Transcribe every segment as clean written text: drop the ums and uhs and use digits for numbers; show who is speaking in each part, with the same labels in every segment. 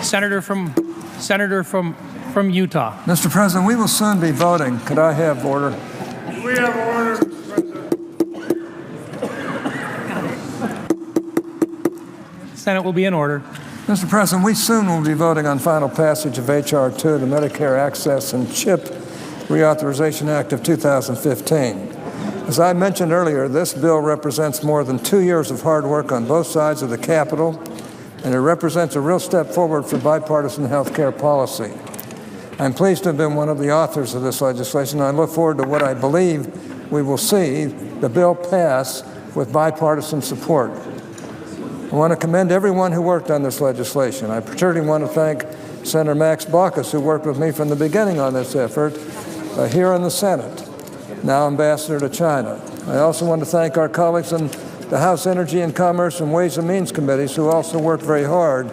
Speaker 1: Senator from Utah.
Speaker 2: Mr. President, we will soon be voting. Could I have order?
Speaker 3: We have order, Mr. President.
Speaker 1: Senate will be in order.
Speaker 2: Mr. President, we soon will be voting on final passage of H.R. 2, the Medicare Access and CHIP Reauthorization Act of 2015. As I mentioned earlier, this bill represents more than 2 years of hard work on both sides of the Capitol, and it represents a real step forward for bipartisan health care policy. I'm pleased to have been one of the authors of this legislation, and I look forward to what I believe we will see the bill pass with bipartisan support. I want to commend everyone who worked on this legislation. I particularly want to thank Senator Max Baucus, who worked with me from the beginning on this effort here in the Senate, now Ambassador to China. I also want to thank our colleagues in the House Energy and Commerce and Ways and Means Committees, who also worked very hard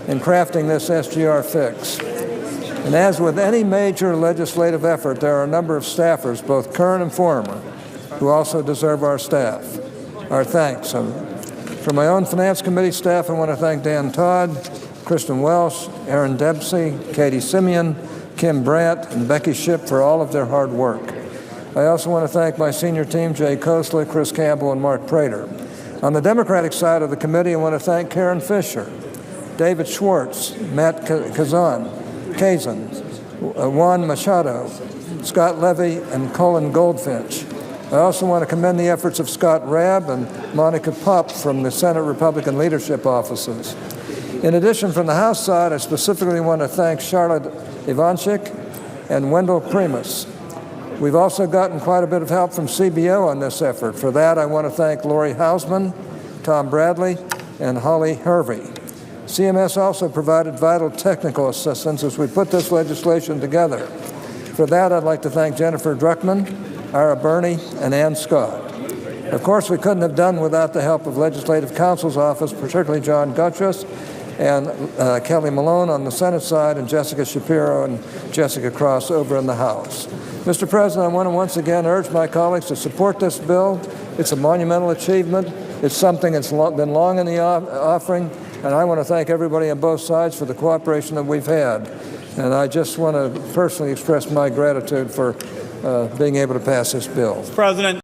Speaker 2: in crafting this SGR fix. And as with any major legislative effort, there are a number of staffers, both current and former, who also deserve our thanks. For my own Finance Committee staff, I want to thank Dan Todd, Kristen Welsh, Aaron Dempsey, Katie Simeon, Kim Brandt, and Becky Shipp for all of their hard work. I also want to thank my senior team, Jay Kosla, Chris Campbell, and Mark Prater. On the Democratic side of the committee, I want to thank Karen Fisher, David Schwartz, Matt Kazan, Juan Machado, Scott Levy, and Colin Goldfinch. I also want to commend the efforts of Scott Rabb and Monica Pupp from the Senate Republican leadership offices. In addition, from the House side, I specifically want to thank Charlotte Ivanchik and Wendell Primus. We've also gotten quite a bit of help from CBO on this effort. For that, I want to thank Lori Hausman, Tom Bradley, and Holly Hervey. CMS also provided vital technical assistance as we put this legislation together. For that, I'd like to thank Jennifer Druckman, Ira Burney, and Ann Scott. Of course, we couldn't have done without the help of Legislative Counsel's Office, particularly John Guttress and Kelly Malone on the Senate side, and Jessica Shapiro and Jessica Cross over in the House. Mr. President, I want to once again urge my colleagues to support this bill. It's a monumental achievement. It's something that's been long in the offering, and I want to thank everybody on both sides for the cooperation that we've had. And I just want to personally express my gratitude for being able to pass this bill.
Speaker 3: President.